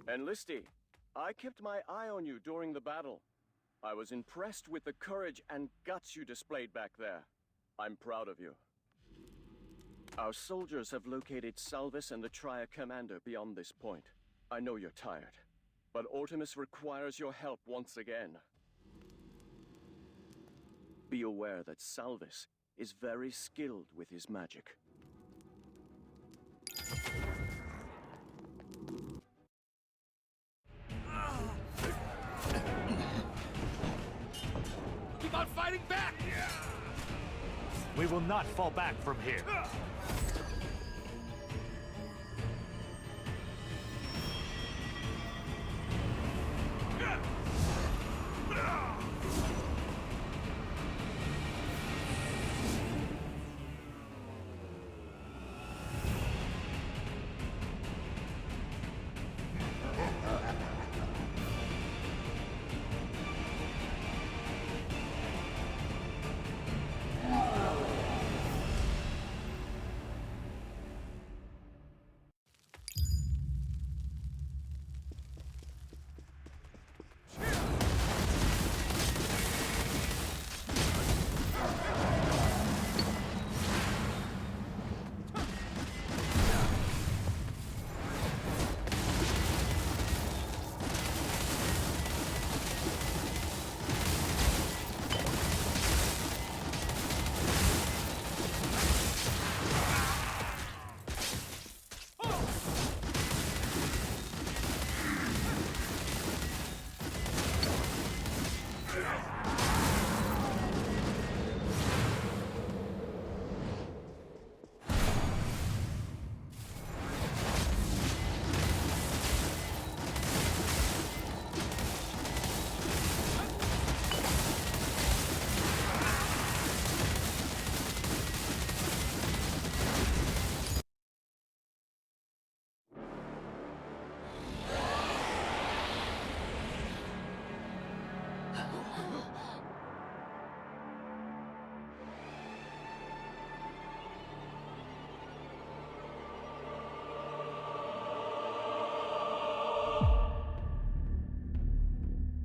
Enlistee, I kept my eye on you during the battle. I was impressed with the courage and guts you displayed back there. I'm proud of you. Our soldiers have located Salvis and the Trier commander beyond this point. I know you're tired, but Artemis requires your help once again. Be aware that Salvis is very skilled with his magic. Keep on fighting back! We will not fall back from here.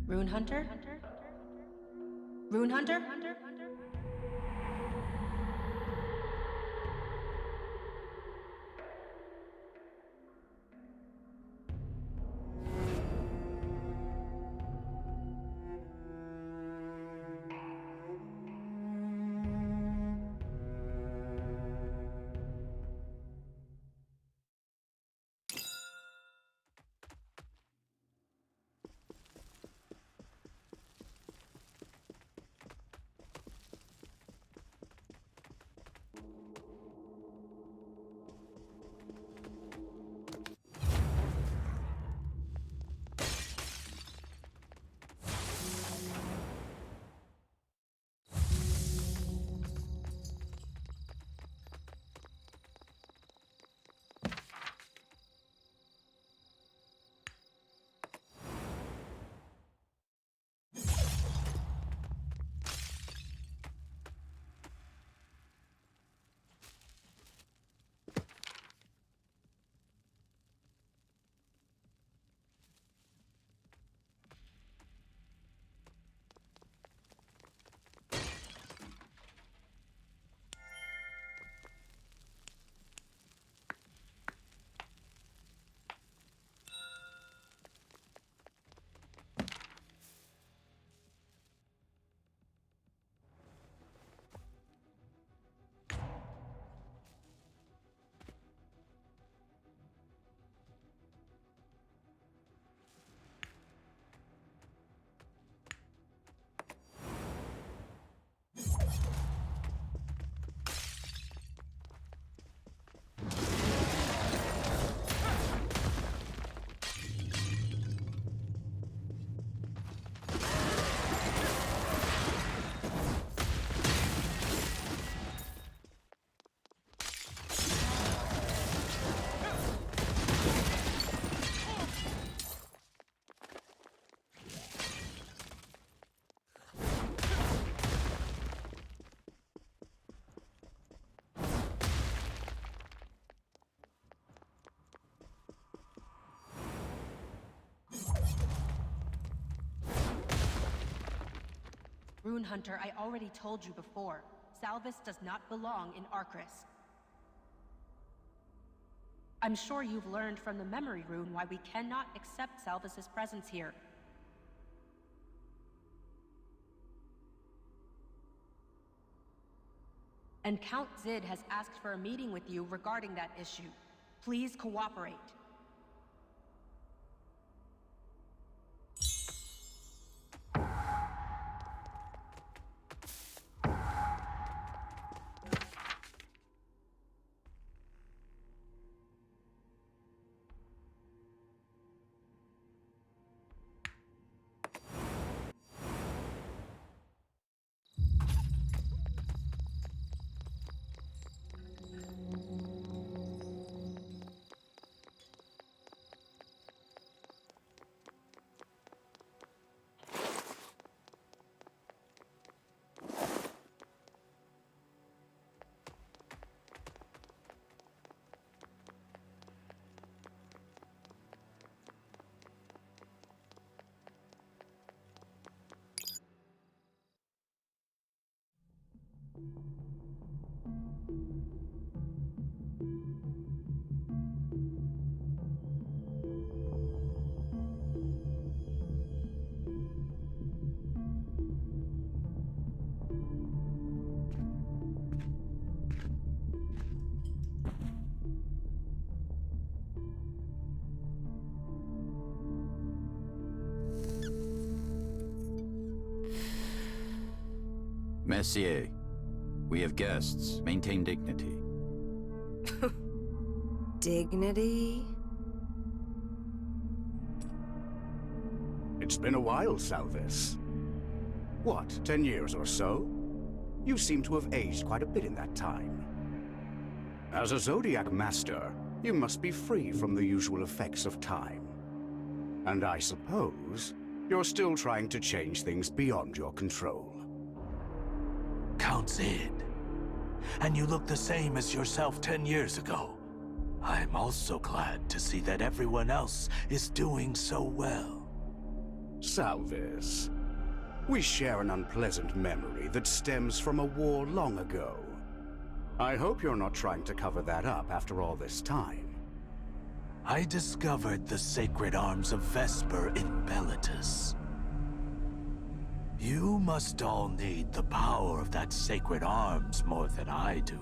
Rune Hunter? Rune Hunter? Rune Hunter, I already told you before. Salvis does not belong in Arcris. I'm sure you've learned from the memory rune why we cannot accept Salvis's presence here. And Count Zid has asked for a meeting with you regarding that issue. Please cooperate. Messier, we have guests. Maintain dignity. Dignity? It's been a while, Salvis. What, 10 years or so? You seem to have aged quite a bit in that time. As a Zodiac Master, you must be free from the usual effects of time. And I suppose you're still trying to change things beyond your control. Count Zid. And you look the same as yourself 10 years ago. I'm also glad to see that everyone else is doing so well. Salvis, we share an unpleasant memory that stems from a war long ago. I hope you're not trying to cover that up after all this time. I discovered the sacred arms of Vesper in Bellatus. You must all need the power of that sacred arms more than I do.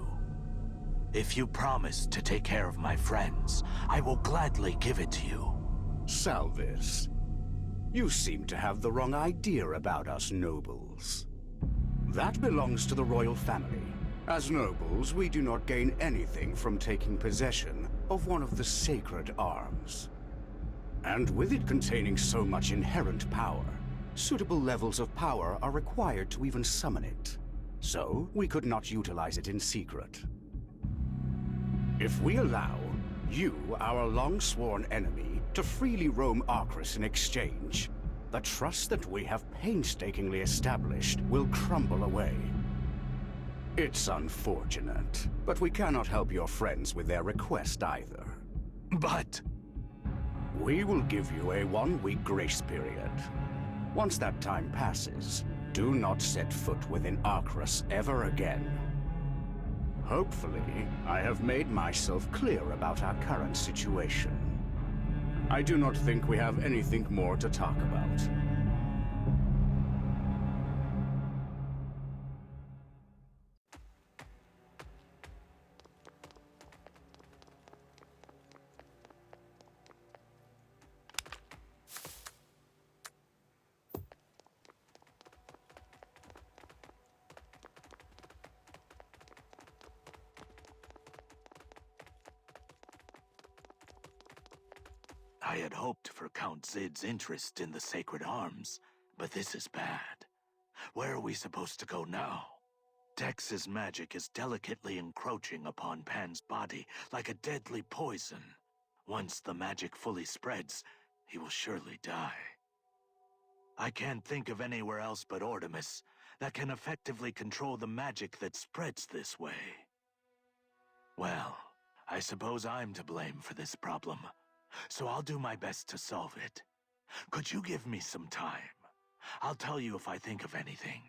If you promise to take care of my friends, I will gladly give it to you. Salvis, you seem to have the wrong idea about us nobles. That belongs to the royal family. As nobles, we do not gain anything from taking possession of one of the sacred arms. And with it containing so much inherent power, suitable levels of power are required to even summon it. So, we could not utilize it in secret. If we allow you, our long-sworn enemy, to freely roam Arcris in exchange, the trust that we have painstakingly established will crumble away. It's unfortunate, but we cannot help your friends with their request either. But... we will give you a 1-week grace period. Once that time passes, do not set foot within Arcris ever again. Hopefully, I have made myself clear about our current situation. I do not think we have anything more to talk about. I had hoped for Count Zid's interest in the sacred arms, but this is bad. Where are we supposed to go now? Tex's magic is delicately encroaching upon Pan's body like a deadly poison. Once the magic fully spreads, he will surely die. I can't think of anywhere else but Artemis that can effectively control the magic that spreads this way. Well, I suppose I'm to blame for this problem. So I'll do my best to solve it. Could you give me some time? I'll tell you if I think of anything.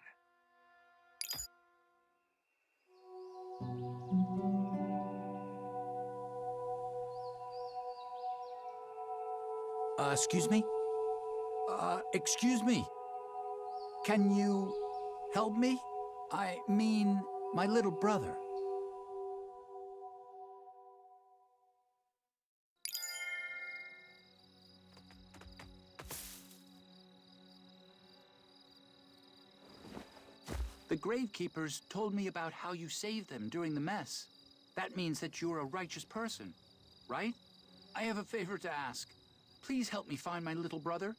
Excuse me? Excuse me. Can you help me? I mean, my little brother. The Gravekeepers told me about how you saved them during the mess. That means that you're a righteous person, right? I have a favor to ask. Please help me find my little brother.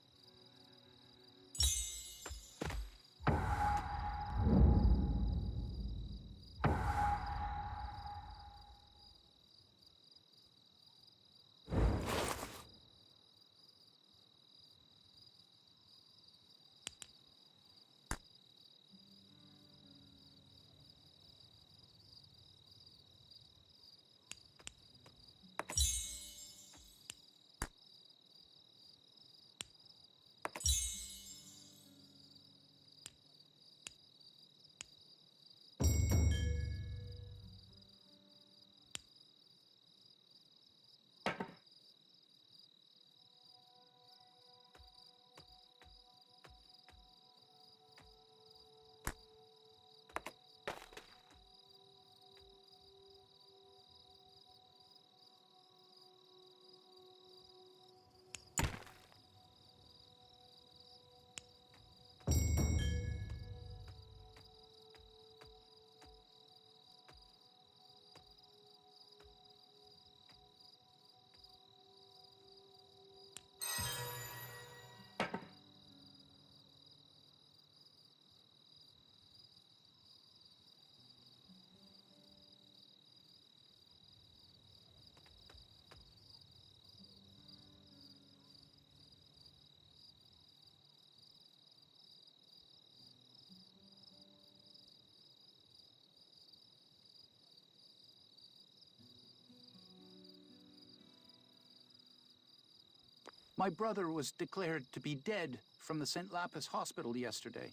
My brother was declared to be dead from the St. Lapis hospital yesterday.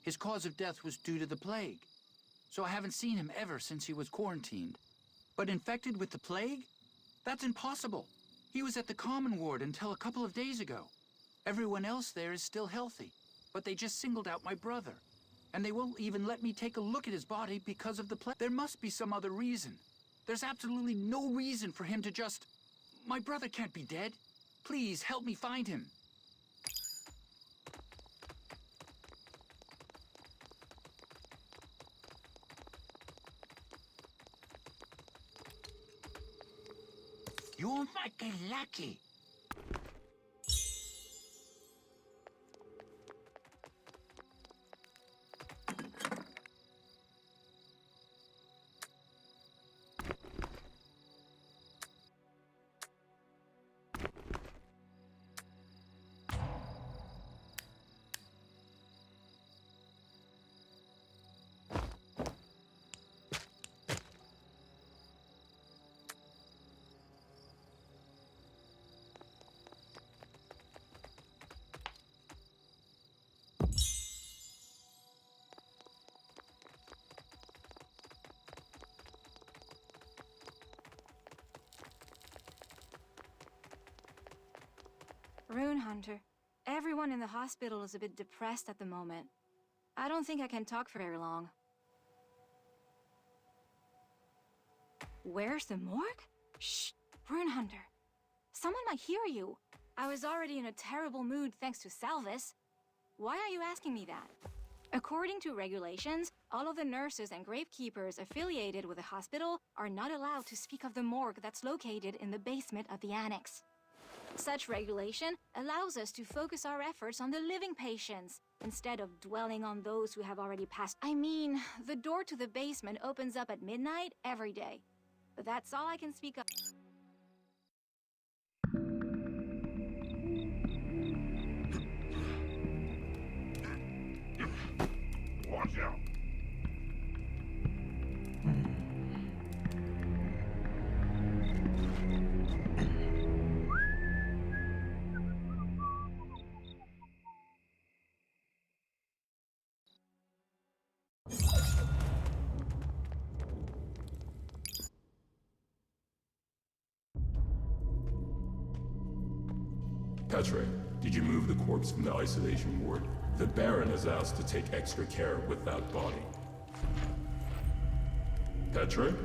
His cause of death was due to the plague. So I haven't seen him ever since he was quarantined. But infected with the plague? That's impossible. He was at the common ward until a couple of days ago. Everyone else there is still healthy, but they just singled out my brother. And they won't even let me take a look at his body because of the plague. There must be some other reason. There's absolutely no reason for him to just... My brother can't be dead. Please help me find him. You're fucking lucky. Rune Hunter, everyone in the hospital is a bit depressed at the moment. I don't think I can talk for very long. Where's the morgue? Shh, Rune Hunter. Someone might hear you. I was already in a terrible mood thanks to Salvis. Why are you asking me that? According to regulations, all of the nurses and gravekeepers affiliated with the hospital are not allowed to speak of the morgue that's located in the basement of the annex. Such regulation allows us to focus our efforts on the living patients, instead of dwelling on those who have already passed. I mean, the door to the basement opens up at midnight every day. But that's all I can speak of. Watch out! Petre, did you move the corpse from the isolation ward? The Baron has asked to take extra care with that body. Petre?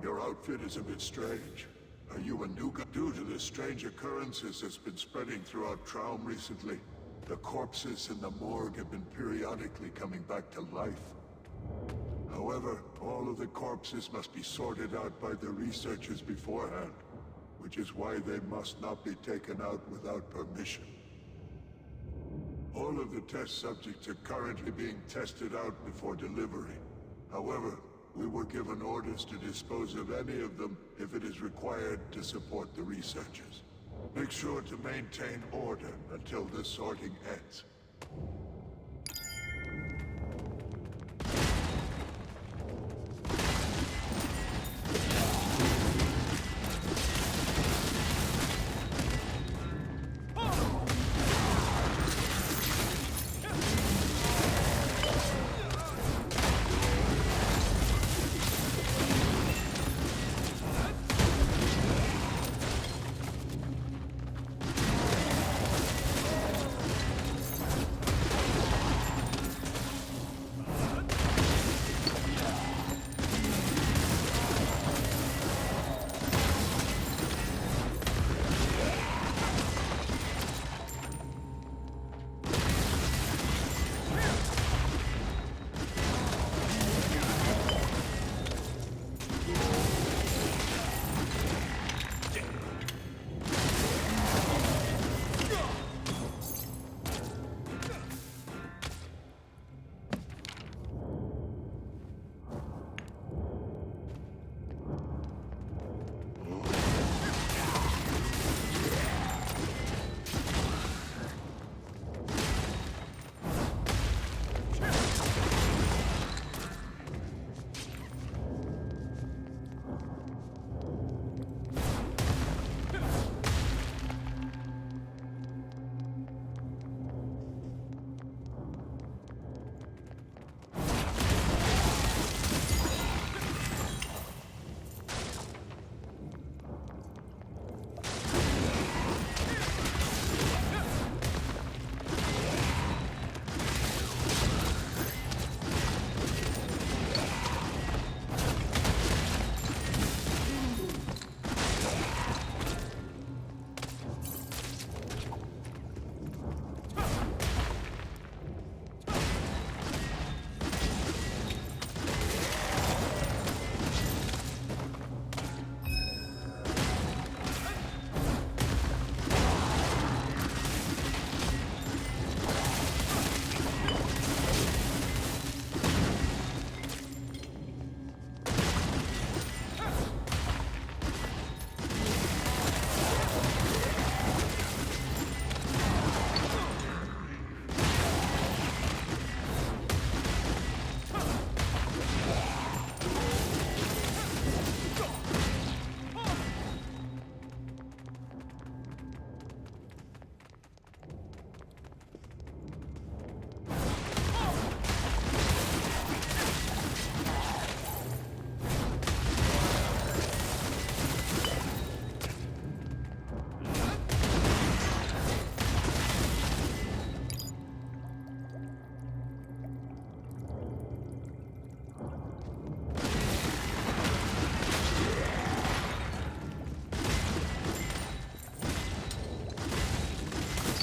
Your outfit is a bit strange. Are you a new guy? Due to the strange occurrences that's been spreading throughout Traum recently, the corpses in the morgue have been periodically coming back to life. However, all of the corpses must be sorted out by the researchers beforehand, which is why they must not be taken out without permission. All of the test subjects are currently being tested out before delivery. However, we were given orders to dispose of any of them if it is required to support the researchers. Make sure to maintain order until the sorting ends.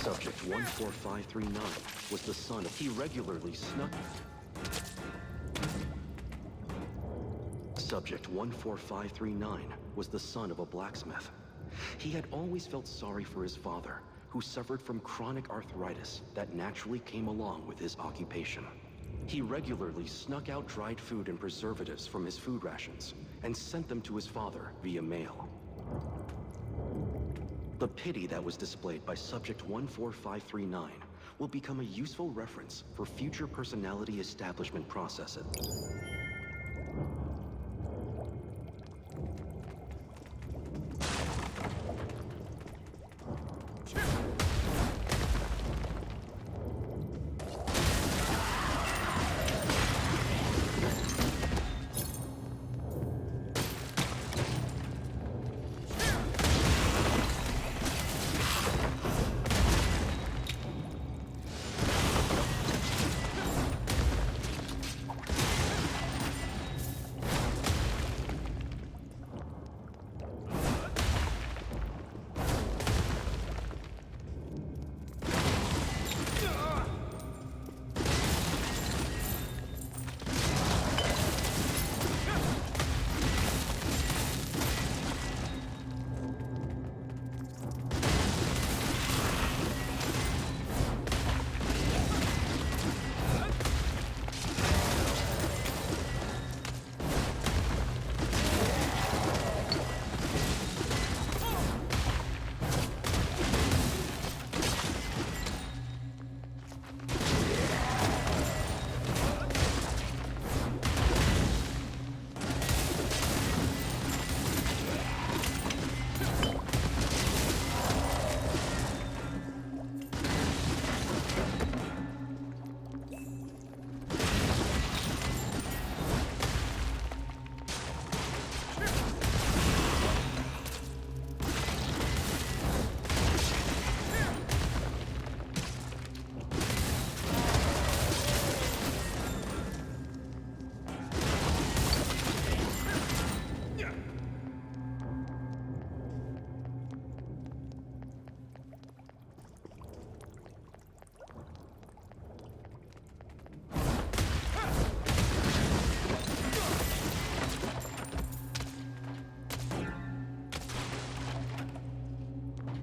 Subject 14539 was the son of... He regularly snuck... Subject 14539 was the son of a blacksmith. He had always felt sorry for his father, who suffered from chronic arthritis that naturally came along with his occupation. He regularly snuck out dried food and preservatives from his food rations and sent them to his father via mail. The pity that was displayed by Subject 14539 will become a useful reference for future personality establishment processes.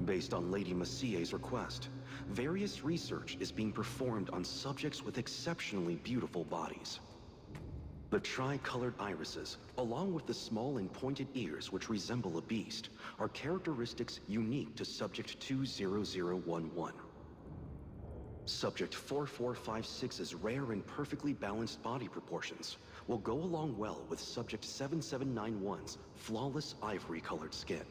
Based on Lady Massier's request, various research is being performed on subjects with exceptionally beautiful bodies. The tri-colored irises, along with the small and pointed ears which resemble a beast, are characteristics unique to Subject 20011. Subject 4456's rare and perfectly balanced body proportions will go along well with Subject 7791's flawless ivory-colored skin.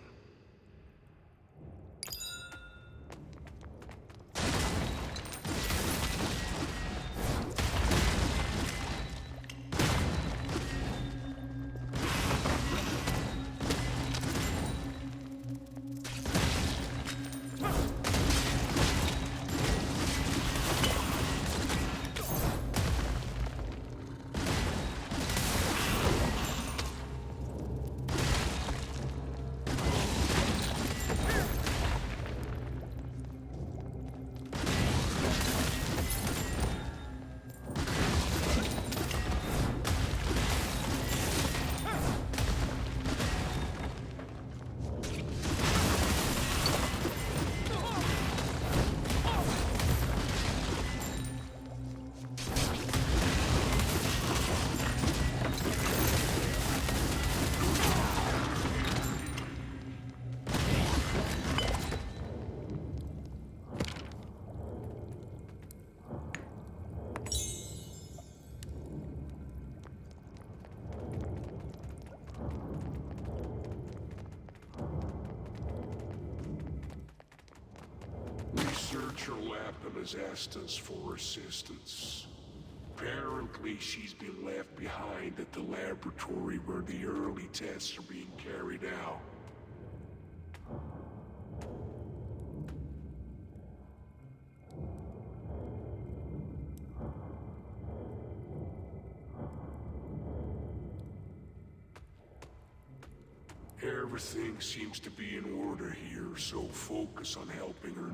Researcher Lappin has asked us for assistance. Apparently, she's been left behind at the laboratory where the early tests are being carried out. Everything seems to be in order here, so focus on helping her.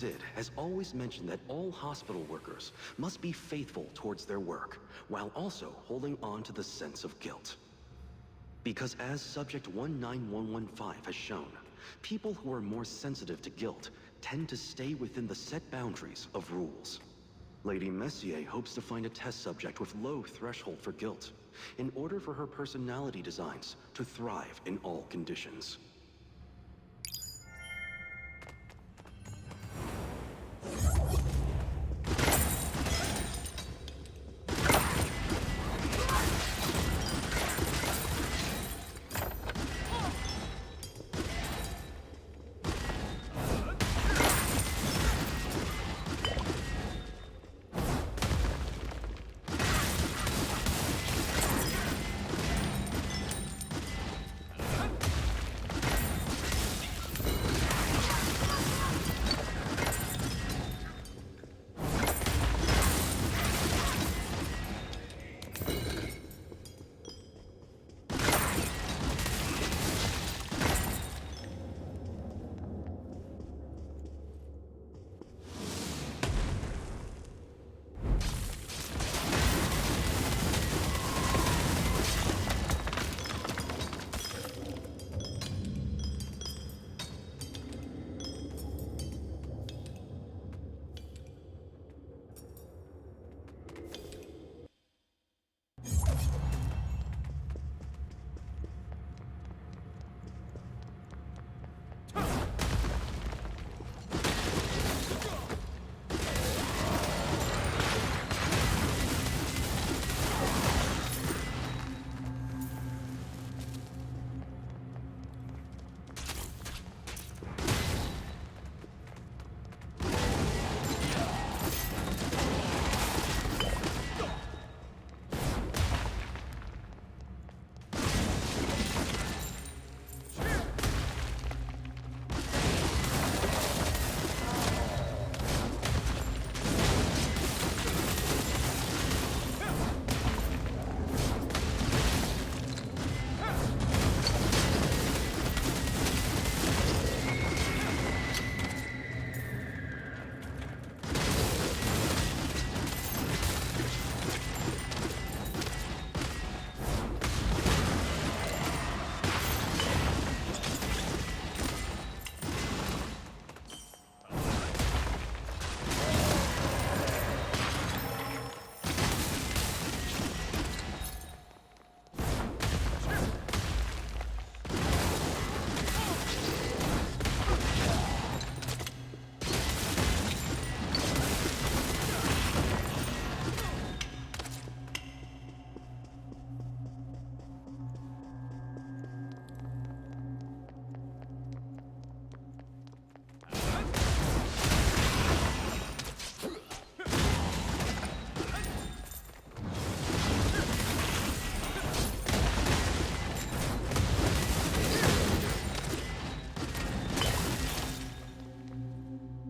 Zid has always mentioned that all hospital workers must be faithful towards their work, while also holding on to the sense of guilt. Because as Subject 19115 has shown, people who are more sensitive to guilt tend to stay within the set boundaries of rules. Lady Messier hopes to find a test subject with low threshold for guilt, in order for her personality designs to thrive in all conditions.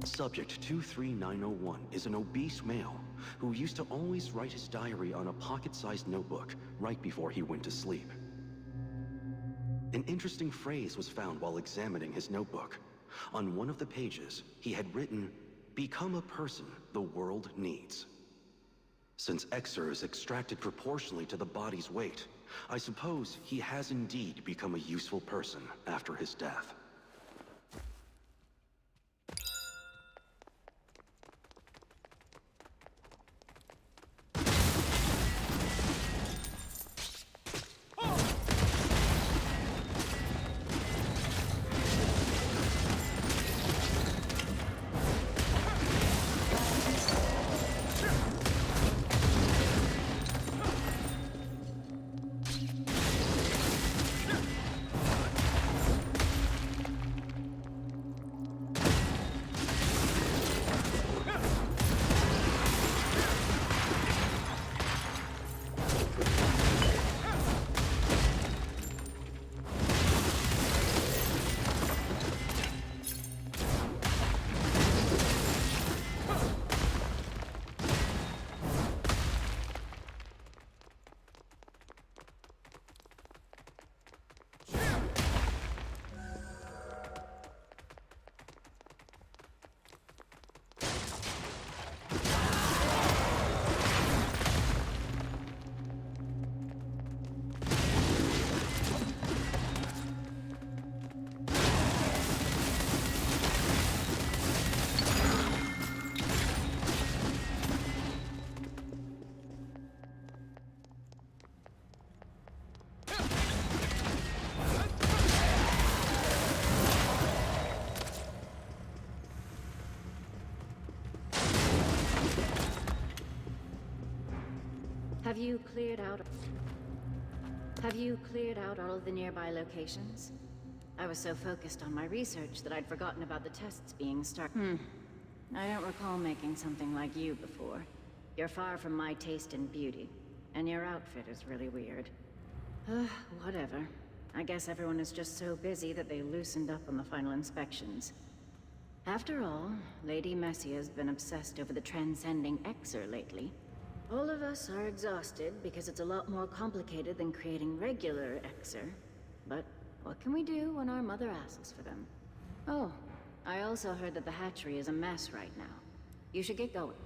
Subject 23901 is an obese male who used to always write his diary on a pocket-sized notebook right before he went to sleep. An interesting phrase was found while examining his notebook. On one of the pages, he had written, "Become a person the world needs." Since Exer is extracted proportionally to the body's weight, I suppose he has indeed become a useful person after his death. you cleared out... Have you cleared out all of the nearby locations? I was so focused on my research that I'd forgotten about the tests being started. I don't recall making something like you before. You're far from my taste in beauty, and your outfit is really weird. Whatever. I guess everyone is just so busy that they loosened up on the final inspections. After all, Lady Messia's been obsessed over the transcending Xer lately. All of us are exhausted because it's a lot more complicated than creating regular Xer. But what can we do when our mother asks for them? Oh, I also heard that the hatchery is a mess right now. You should get going.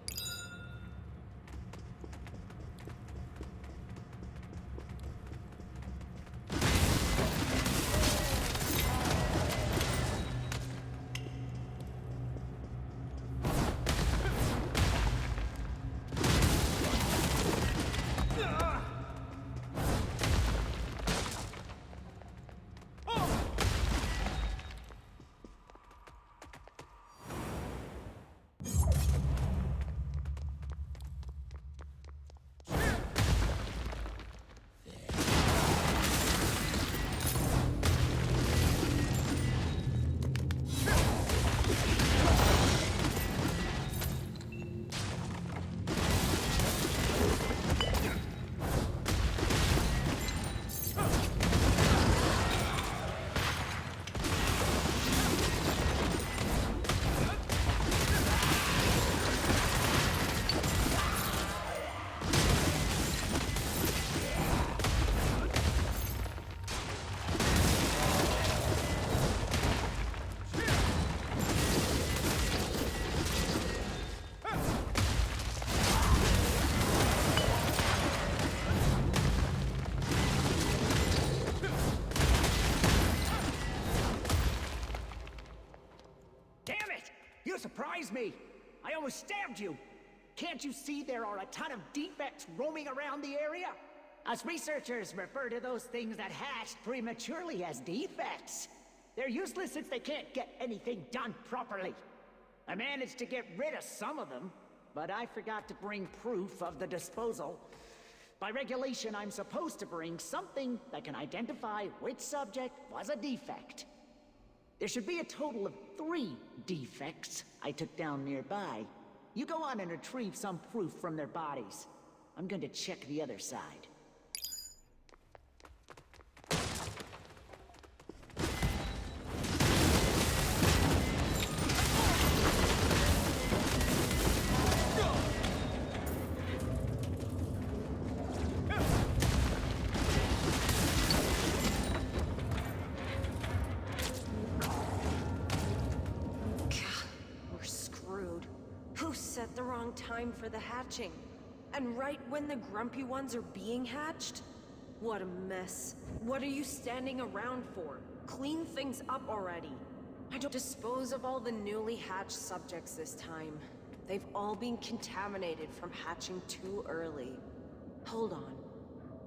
Surprise me! I almost stabbed you! Can't you see there are a ton of defects roaming around the area? Us researchers refer to those things that hatched prematurely as defects. They're useless since they can't get anything done properly. I managed to get rid of some of them, but I forgot to bring proof of the disposal. By regulation, I'm supposed to bring something that can identify which subject was a defect. There should be a total of 3 defects I took down nearby. You go on and retrieve some proof from their bodies. I'm going to check the other side. The wrong time for the hatching. And right when the grumpy ones are being hatched? What a mess. What are you standing around for? Clean things up already. I don't dispose of all the newly hatched subjects this time. They've all been contaminated from hatching too early. Hold on.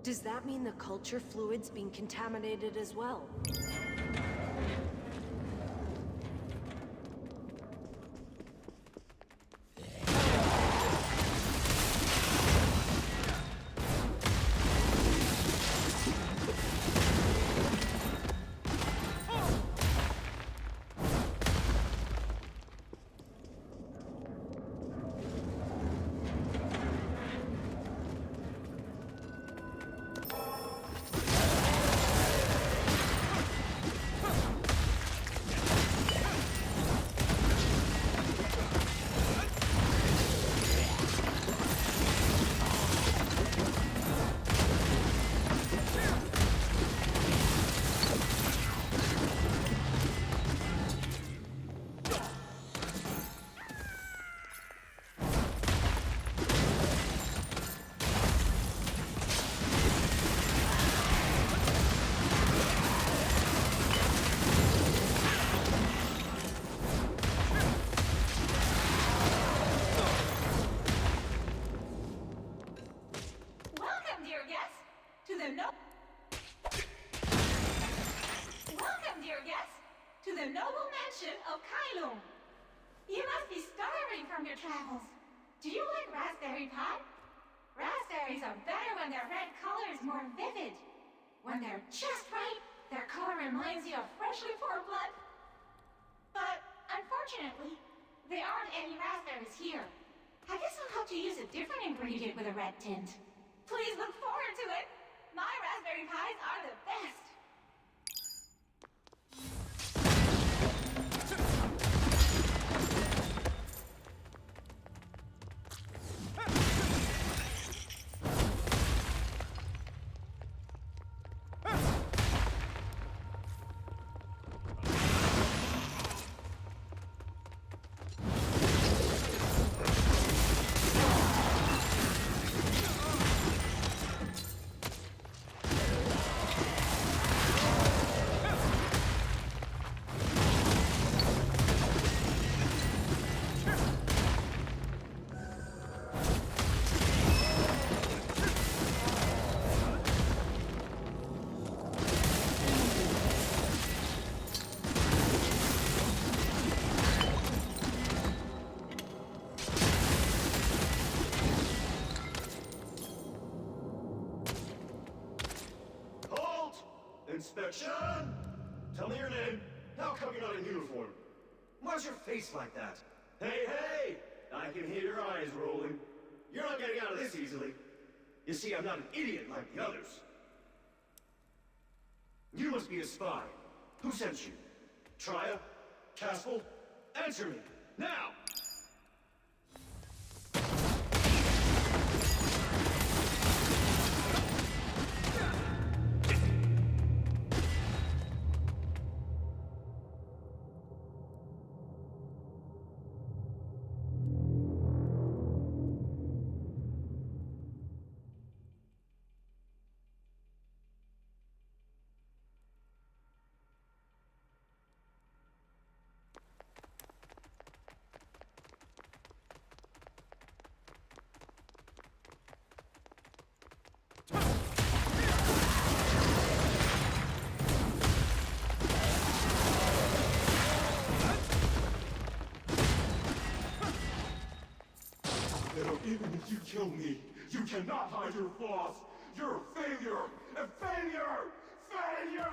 Does that mean the culture fluid's being contaminated as well? Raspberries are better when their red color is more vivid. When they're just right, their color reminds you of freshly poured blood. But unfortunately, there aren't any raspberries here. I guess I'll have to use a different ingredient with a red tint. Please look forward to it. My raspberry pies are the best. Inspection! Tell me your name. How come you're not in uniform? Why's your face like that? Hey, hey! I can hear your eyes rolling. You're not getting out of this easily. You see, I'm not an idiot like the others. You must be a spy. Who sent you? Triya? Caspel? Answer me, now! Even if you kill me, you cannot hide your flaws. You're a failure! A failure! Failure!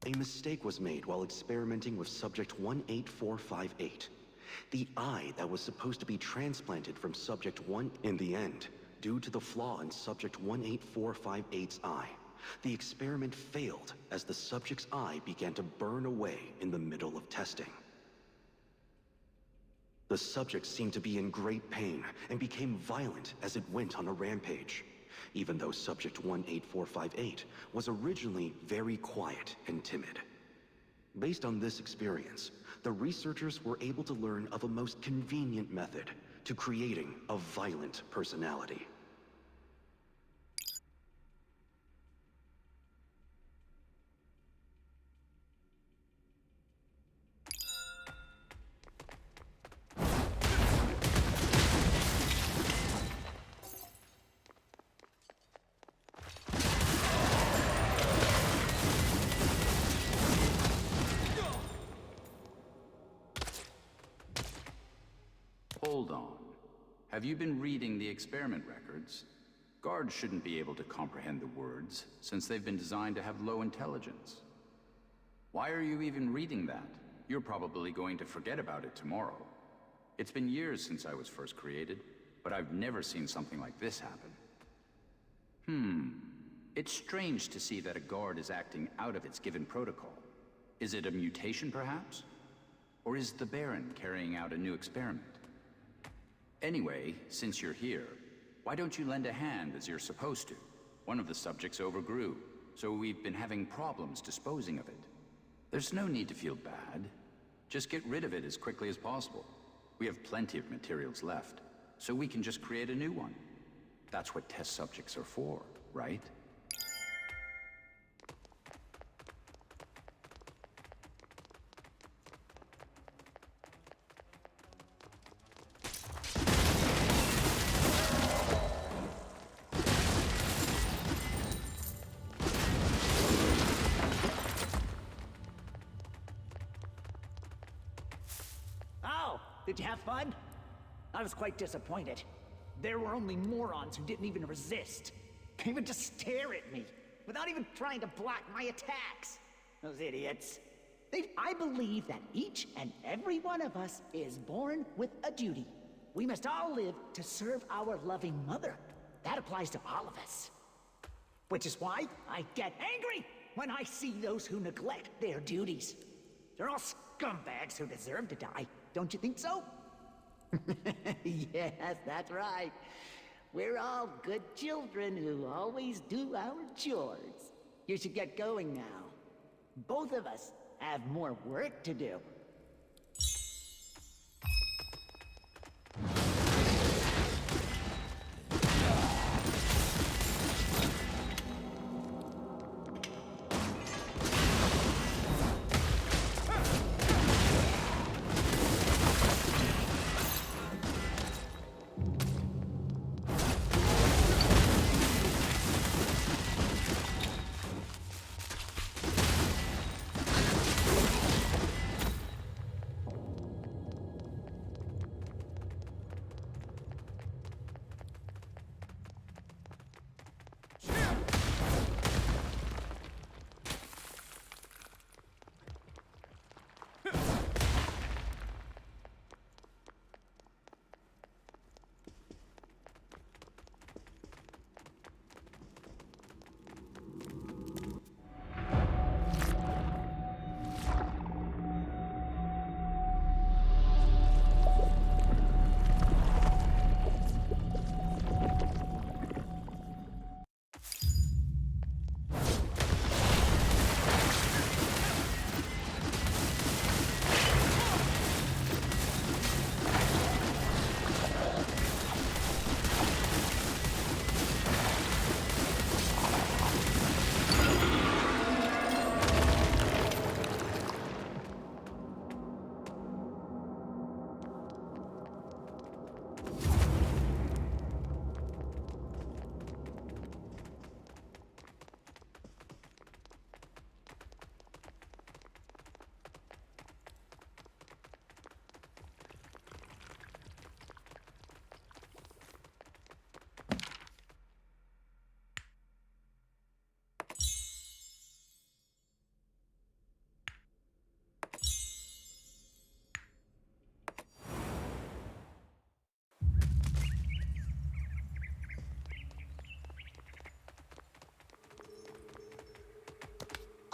A mistake was made while experimenting with Subject 18458. The eye that was supposed to be transplanted from Subject 1 in the end, due to the flaw in Subject 18458's eye, the experiment failed as the subject's eye began to burn away in the middle of testing. The subject seemed to be in great pain and became violent as it went on a rampage, even though Subject 18458 was originally very quiet and timid. Based on this experience, the researchers were able to learn of a most convenient method to creating a violent personality. Hold on. Have you been reading the experiment records? Guards shouldn't be able to comprehend the words, since they've been designed to have low intelligence. Why are you even reading that? You're probably going to forget about it tomorrow. It's been years since I was first created, but I've never seen something like this happen. It's strange to see that a guard is acting out of its given protocol. Is it a mutation, perhaps? Or is the Baron carrying out a new experiment? Anyway, since you're here, why don't you lend a hand as you're supposed to? One of the subjects overgrew, so we've been having problems disposing of it. There's no need to feel bad. Just get rid of it as quickly as possible. We have plenty of materials left, so we can just create a new one. That's what test subjects are for, right? Oh, did you have fun? I was quite disappointed. There were only morons who didn't even resist. They would just stare at me, without even trying to block my attacks. Those idiots. I believe that each and every one of us is born with a duty. We must all live to serve our loving mother. That applies to all of us. Which is why I get angry when I see those who neglect their duties. They're all scumbags who deserve to die. Don't you think so? Yes, that's right. We're all good children who always do our chores. You should get going now. Both of us have more work to do.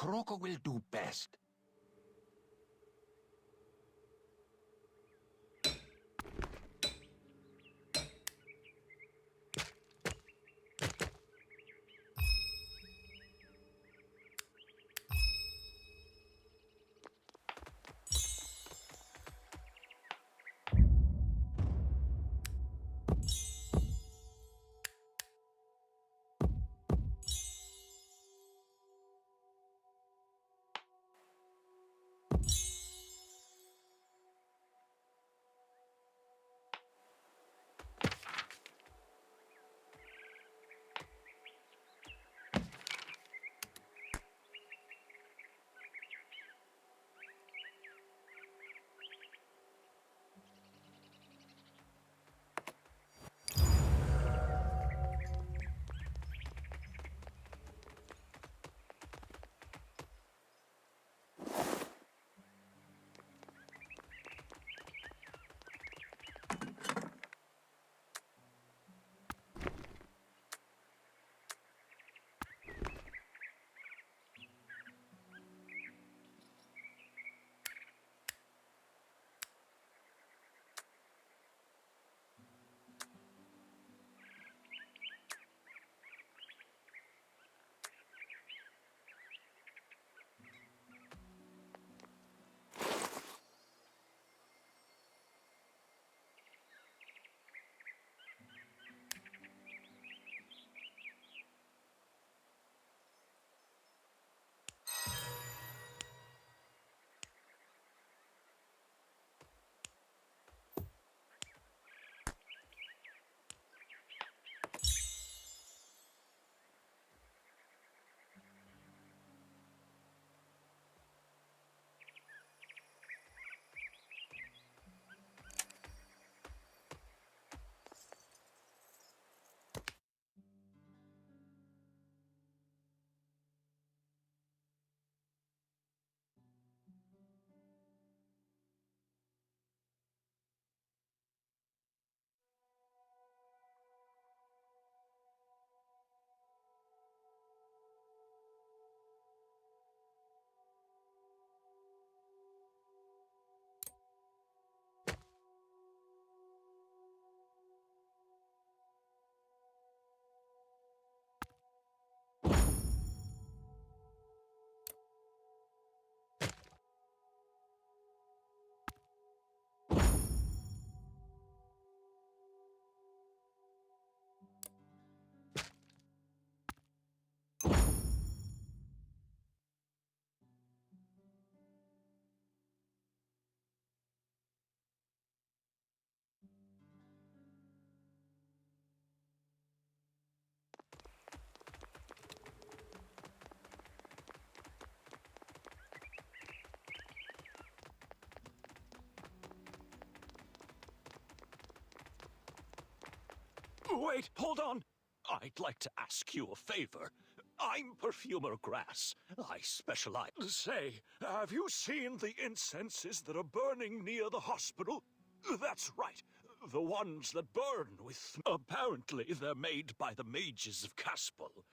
Kuroko will do best. Wait, hold on. I'd like to ask you a favor. I'm Perfumer Grass. I specialize. Say, have you seen the incenses that are burning near the hospital? That's right. The ones that burn with... Apparently, they're made by the mages of Caspel.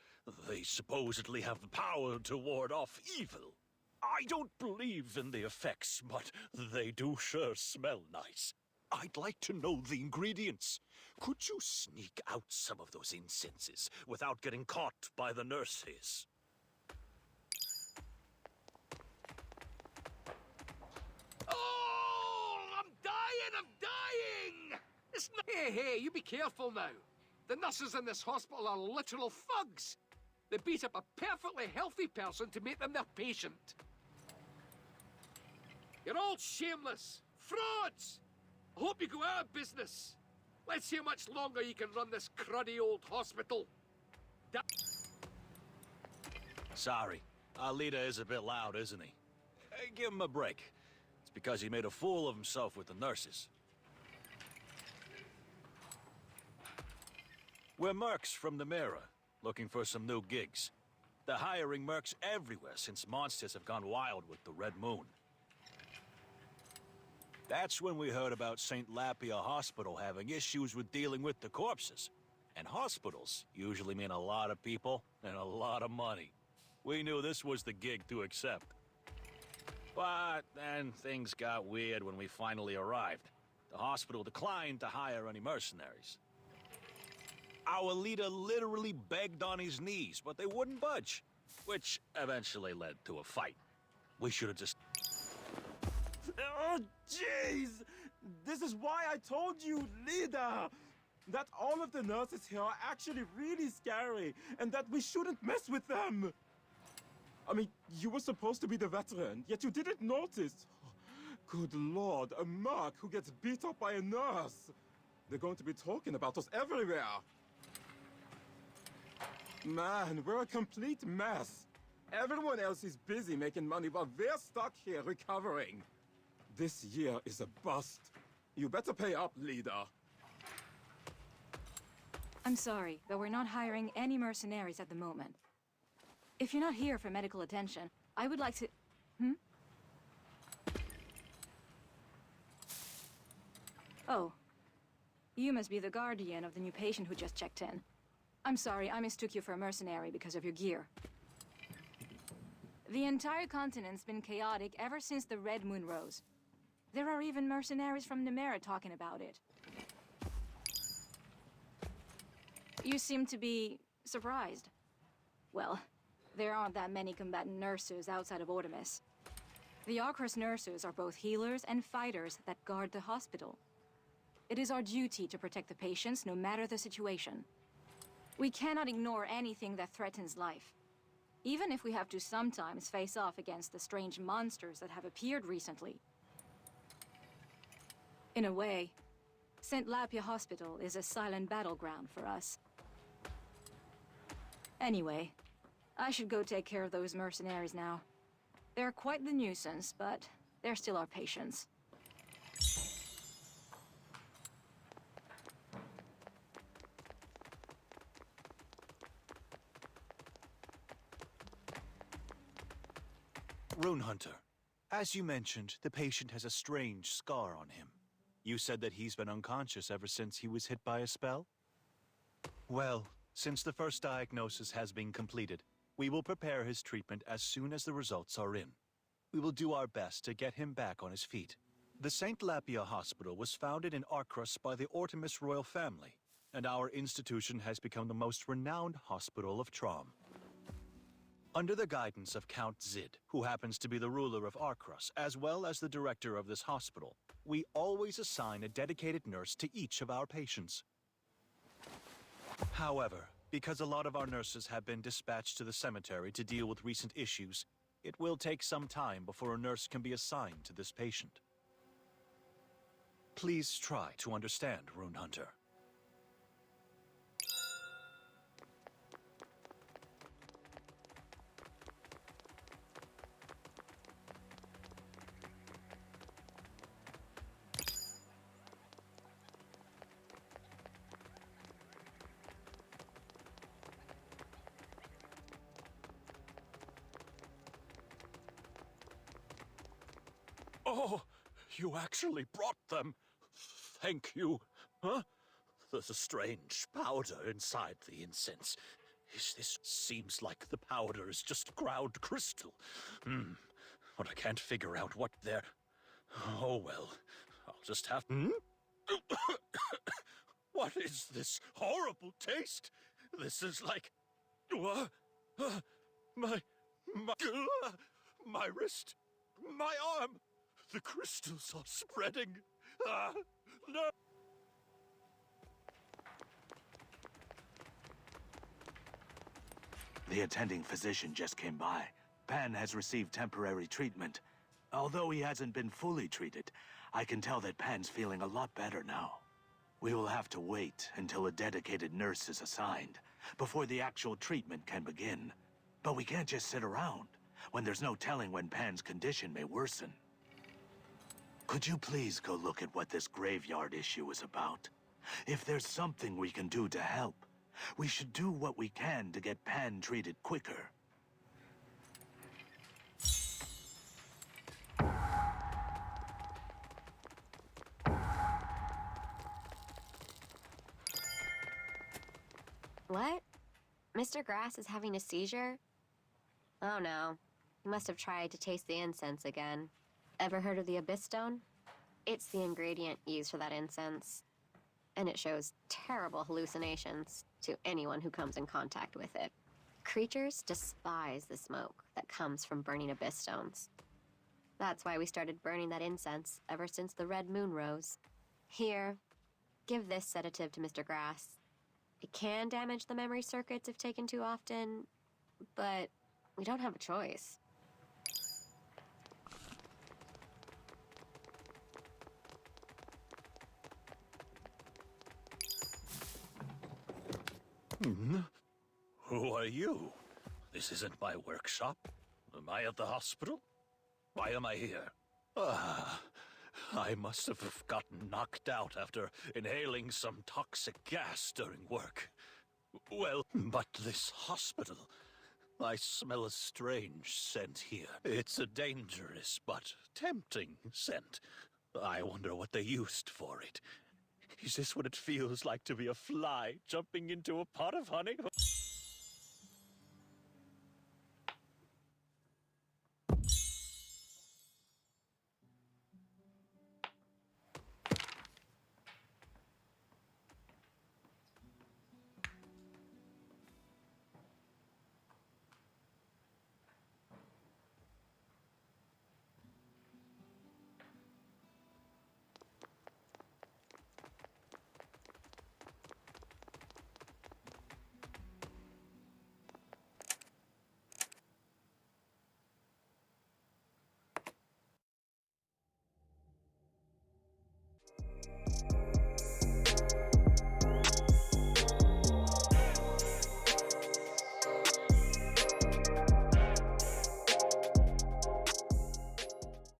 They supposedly have the power to ward off evil. I don't believe in the effects, but they do sure smell nice. I'd like to know the ingredients. Could you sneak out some of those incenses without getting caught by the nurses? Oh, I'm dying! It's not... Hey, you be careful now. The nurses in this hospital are literal thugs. They beat up a perfectly healthy person to make them their patient. You're all shameless. Frauds! I hope you go out of business. Let's see how much longer you can run this cruddy old hospital. Sorry. Our leader is a bit loud, isn't he? Give him a break. It's because he made a fool of himself with the nurses. We're mercs from the Mirror, looking for some new gigs. They're hiring mercs everywhere since monsters have gone wild with the Red Moon. That's when we heard about St. Lapia Hospital having issues with dealing with the corpses. And hospitals usually mean a lot of people and a lot of money. We knew this was the gig to accept. But then things got weird when we finally arrived. The hospital declined to hire any mercenaries. Our leader literally begged on his knees, but they wouldn't budge, which eventually led to a fight. We should have just... Oh, jeez! This is why I told you, leader! That all of the nurses here are actually really scary, and that we shouldn't mess with them! I mean, you were supposed to be the veteran, yet you didn't notice. Good lord, a merc who gets beat up by a nurse! They're going to be talking about us everywhere! Man, we're a complete mess. Everyone else is busy making money while we're stuck here recovering. This year is a bust. You better pay up, leader. I'm sorry, but we're not hiring any mercenaries at the moment. If you're not here for medical attention, I would like to... Oh. You must be the guardian of the new patient who just checked in. I'm sorry, I mistook you for a mercenary because of your gear. The entire continent's been chaotic ever since the Red Moon rose. There are even mercenaries from Nemera talking about it. You seem to be surprised. Well, there aren't that many combatant nurses outside of Artemis. The Arcros nurses are both healers and fighters that guard the hospital. It is our duty to protect the patients no matter the situation. We cannot ignore anything that threatens life. Even if we have to sometimes face off against the strange monsters that have appeared recently. In a way, St. Lapia Hospital is a silent battleground for us. Anyway, I should go take care of those mercenaries now. They're quite the nuisance, but they're still our patients. Rune Hunter, as you mentioned, the patient has a strange scar on him. You said that he's been unconscious ever since he was hit by a spell? Well, since the first diagnosis has been completed, we will prepare his treatment as soon as the results are in. We will do our best to get him back on his feet. The St. Lapia Hospital was founded in Arcros by the Artemis royal family, and our institution has become the most renowned hospital of Trom. Under the guidance of Count Zid, who happens to be the ruler of Arcros, as well as the director of this hospital, we always assign a dedicated nurse to each of our patients. However, because a lot of our nurses have been dispatched to the cemetery to deal with recent issues, it will take some time before a nurse can be assigned to this patient. Please try to understand, Rune Hunter. Oh, you actually brought them. Thank you. Huh? There's a strange powder inside the incense. This seems like the powder is just ground crystal. But I can't figure out what they're... Oh, well. I'll just have... What is this horrible taste? This is like... My wrist. My arm. The crystals are spreading. No. The attending physician just came by. Pan has received temporary treatment. Although he hasn't been fully treated, I can tell that Pan's feeling a lot better now. We will have to wait until a dedicated nurse is assigned before the actual treatment can begin. But we can't just sit around when there's no telling when Pan's condition may worsen. Could you please go look at what this graveyard issue is about? If there's something we can do to help, we should do what we can to get Pan treated quicker. What? Mr. Grass is having a seizure? Oh no. He must have tried to taste the incense again. Ever heard of the Abyss Stone? It's the ingredient used for that incense. And it shows terrible hallucinations to anyone who comes in contact with it. Creatures despise the smoke that comes from burning Abyss Stones. That's why we started burning that incense ever since the red moon rose. Here, give this sedative to Mr. Grass. It can damage the memory circuits if taken too often, but we don't have a choice. Who are you? This isn't my workshop. Am I at the hospital? Why am I here? I must have gotten knocked out after inhaling some toxic gas during work. Well, but this hospital... I smell a strange scent here. It's a dangerous but tempting scent. I wonder what they used for it. Is this what it feels like to be a fly jumping into a pot of honey?